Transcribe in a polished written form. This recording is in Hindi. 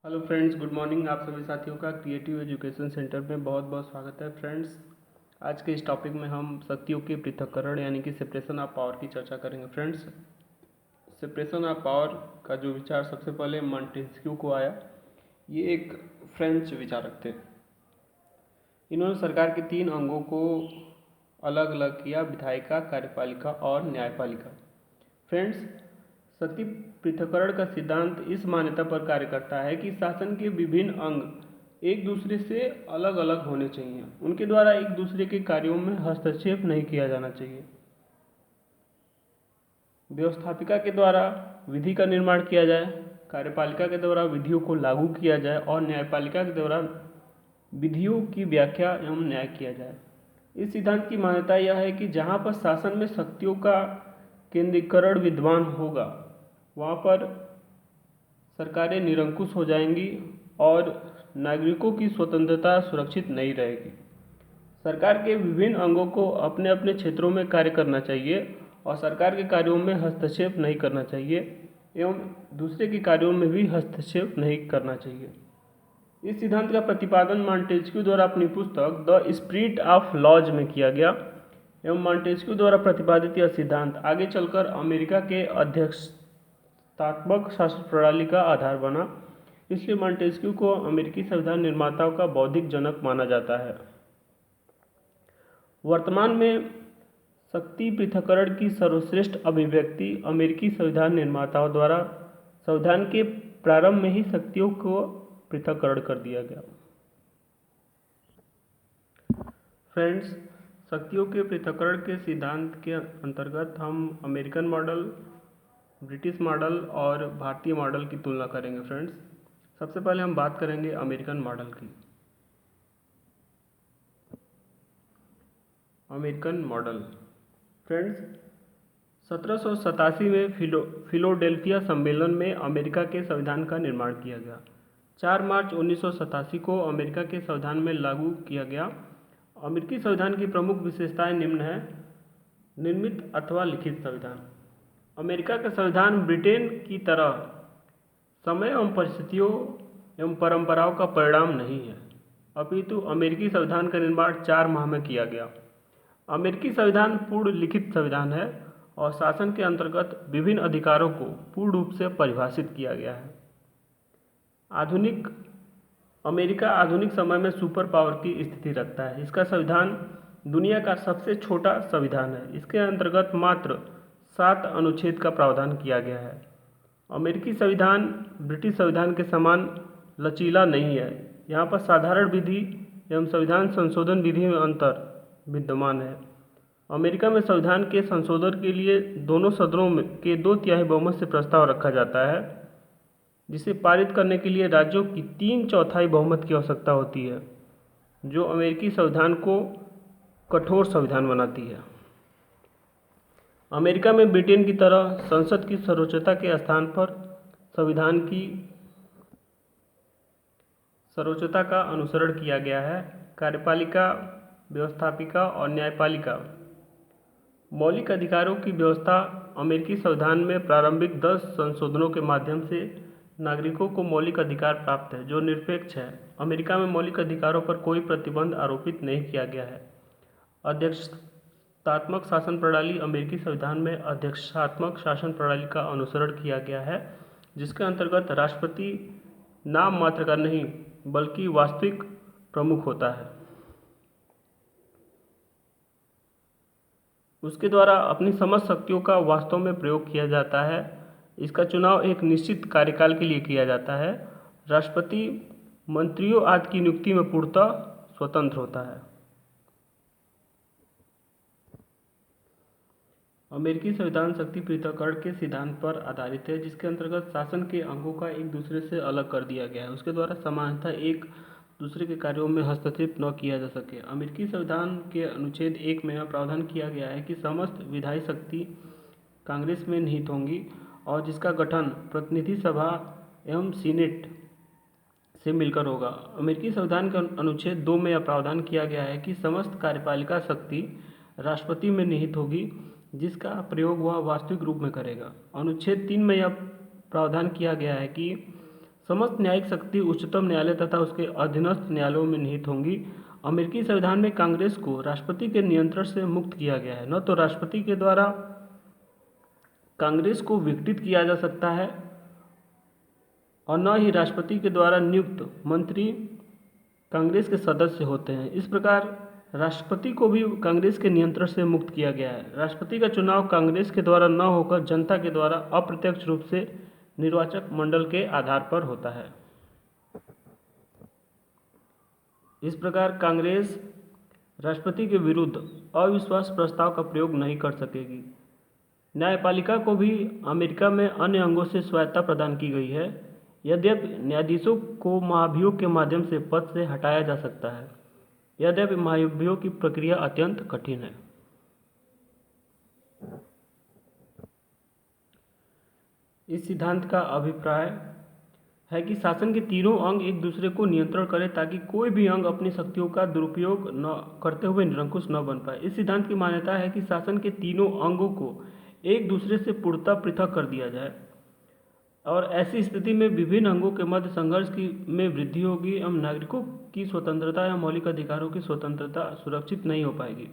Hello friends, good morning. आप सभी साथियों का क्रिएटिव एजुकेशन सेंटर में बहुत बहुत स्वागत है। फ्रेंड्स, आज के इस टॉपिक में हम शक्तियों के पृथक्करण यानी कि सेपरेशन ऑफ पावर की चर्चा करेंगे। फ्रेंड्स, सेपरेशन ऑफ पावर का जो विचार सबसे पहले मॉन्टेस्क्यू को आया, ये एक फ्रेंच विचारक थे। इन्होंने सरकार के 3 अंगों को अलग अलग किया: विधायिका, कार्यपालिका और न्यायपालिका। फ्रेंड्स, शक्ति पृथक्करण का सिद्धांत इस मान्यता पर कार्य करता है कि शासन के विभिन्न अंग एक दूसरे से अलग अलग होने चाहिए। उनके द्वारा एक दूसरे के कार्यों में हस्तक्षेप नहीं किया जाना चाहिए। व्यवस्थापिका के द्वारा विधि का निर्माण किया जाए, कार्यपालिका के द्वारा विधियों को लागू किया जाए और न्यायपालिका के द्वारा विधियों की व्याख्या एवं न्याय किया जाए। इस सिद्धांत की मान्यता यह है कि जहाँ पर शासन में शक्तियों का केंद्रीकरण विद्यमान होगा, वहाँ पर सरकारें निरंकुश हो जाएंगी और नागरिकों की स्वतंत्रता सुरक्षित नहीं रहेगी। सरकार के विभिन्न अंगों को अपने अपने क्षेत्रों में कार्य करना चाहिए और सरकार के कार्यों में हस्तक्षेप नहीं करना चाहिए एवं दूसरे के कार्यों में भी हस्तक्षेप नहीं करना चाहिए। इस सिद्धांत का प्रतिपादन मॉन्टेस्क्यू द्वारा अपनी पुस्तक द स्पिरिट ऑफ लॉज में किया गया एवं मॉन्टेस्क्यू द्वारा प्रतिपादित यह सिद्धांत आगे चलकर अमेरिका के अध्यक्षतात्मक शासन प्रणाली का आधार बना। इसलिए मॉन्टेस्क्यू को अमेरिकी संविधान निर्माताओं का बौद्धिक जनक माना जाता है। वर्तमान में शक्ति पृथक्करण की सर्वश्रेष्ठ अभिव्यक्ति अमेरिकी संविधान निर्माताओं द्वारा संविधान के प्रारंभ में ही शक्तियों को पृथक्करण कर दिया गया। फ्रेंड्स, शक्तियों के पृथक्करण के सिद्धांत के अंतर्गत हम अमेरिकन मॉडल, ब्रिटिश मॉडल और भारतीय मॉडल की तुलना करेंगे। फ्रेंड्स, सबसे पहले हम बात करेंगे अमेरिकन मॉडल की। American model. फ्रेंड्स, 1787 में फिलोडेल्फिया सम्मेलन में अमेरिका के संविधान का निर्माण किया गया। 4 मार्च 1987 को अमेरिका के संविधान में लागू किया गया। अमेरिकी संविधान की प्रमुख विशेषताएं निम्न हैं: निर्मित अथवा लिखित संविधान। अमेरिका का संविधान ब्रिटेन की तरह समय एवं परिस्थितियों एवं परंपराओं का परिणाम नहीं है, अपितु अमेरिकी संविधान का निर्माण 4 माह में किया गया। अमेरिकी संविधान पूर्ण लिखित संविधान है और शासन के अंतर्गत विभिन्न अधिकारों को पूर्ण रूप से परिभाषित किया गया है। अमेरिका आधुनिक समय में सुपर पावर की स्थिति रखता है। इसका संविधान दुनिया का सबसे छोटा संविधान है। इसके अंतर्गत मात्र 7 अनुच्छेद का प्रावधान किया गया है। अमेरिकी संविधान ब्रिटिश संविधान के समान लचीला नहीं है। यहाँ पर साधारण विधि एवं संविधान संशोधन विधि में अंतर विद्यमान है। अमेरिका में संविधान के संशोधन के लिए दोनों सदनों में के 2/3 बहुमत से प्रस्ताव रखा जाता है, जिसे पारित करने के लिए राज्यों की 3/4 बहुमत की आवश्यकता होती है, जो अमेरिकी संविधान को कठोर संविधान बनाती है। अमेरिका में ब्रिटेन की तरह संसद की सर्वोच्चता के स्थान पर संविधान की सर्वोच्चता का अनुसरण किया गया है। कार्यपालिका, व्यवस्थापिका और न्यायपालिका मौलिक अधिकारों की व्यवस्था अमेरिकी संविधान में प्रारंभिक 10 संशोधनों के माध्यम से नागरिकों को मौलिक अधिकार प्राप्त है, जो निरपेक्ष है। अमेरिका में मौलिक अधिकारों पर कोई प्रतिबंध आरोपित नहीं किया गया है। अध्यक्षतात्मक शासन प्रणाली अमेरिकी संविधान में अध्यक्षात्मक शासन प्रणाली का अनुसरण किया गया है, जिसके अंतर्गत राष्ट्रपति नाम मात्र का नहीं बल्कि वास्तविक प्रमुख होता है। उसके द्वारा अपनी समस्त शक्तियों का वास्तव में प्रयोग किया जाता है। इसका चुनाव एक निश्चित कार्यकाल के लिए किया जाता है। राष्ट्रपति मंत्रियों आदि की नियुक्ति में पूर्णतः स्वतंत्र होता है। अमेरिकी संविधान शक्ति पृथक्करण के सिद्धांत पर आधारित है, जिसके अंतर्गत शासन के अंगों का एक दूसरे से अलग कर दिया गया है। उसके द्वारा सामान्यतः एक दूसरे के कार्यों में हस्तक्षेप न किया जा सके। अमेरिकी संविधान के अनुच्छेद 1 में यह प्रावधान किया गया है कि समस्त विधायी शक्ति कांग्रेस में निहित होंगी और जिसका गठन प्रतिनिधि सभा एवं सीनेट से मिलकर होगा। अमेरिकी संविधान के अनुच्छेद 2 में यह प्रावधान किया गया है कि समस्त कार्यपालिका शक्ति राष्ट्रपति में निहित होगी, जिसका प्रयोग वह वास्तविक रूप में करेगा। अनुच्छेद 3 में यह प्रावधान किया गया है कि समस्त न्यायिक शक्ति उच्चतम न्यायालय तथा उसके अधीनस्थ न्यायालयों में निहित होंगी। अमेरिकी संविधान में कांग्रेस को राष्ट्रपति के नियंत्रण से मुक्त किया गया है। न तो राष्ट्रपति के द्वारा कांग्रेस को विघटित किया जा सकता है और न ही राष्ट्रपति के द्वारा नियुक्त मंत्री कांग्रेस के सदस्य होते हैं। इस प्रकार राष्ट्रपति को भी कांग्रेस के नियंत्रण से मुक्त किया गया है। राष्ट्रपति का चुनाव कांग्रेस के द्वारा न होकर जनता के द्वारा अप्रत्यक्ष रूप से निर्वाचक मंडल के आधार पर होता है। इस प्रकार कांग्रेस राष्ट्रपति के विरुद्ध अविश्वास प्रस्ताव का प्रयोग नहीं कर सकेगी। न्यायपालिका को भी अमेरिका में अन्य अंगों से स्वायत्तता प्रदान की गई है। यद्यपि न्यायाधीशों को महाभियोग के माध्यम से पद से हटाया जा सकता है, यद्यपि महाभियोग की प्रक्रिया अत्यंत कठिन है। इस सिद्धांत का अभिप्राय है कि शासन के तीनों अंग एक दूसरे को नियंत्रण करें ताकि कोई भी अंग अपनी शक्तियों का दुरुपयोग न करते हुए निरंकुश न बन पाए। इस सिद्धांत की मान्यता है कि शासन के तीनों अंगों को एक दूसरे से पूर्णतः पृथक कर दिया जाए और ऐसी स्थिति में विभिन्न अंगों के मध्य संघर्ष में वृद्धि होगी एवं नागरिकों की स्वतंत्रता या मौलिक अधिकारों की स्वतंत्रता सुरक्षित नहीं हो पाएगी।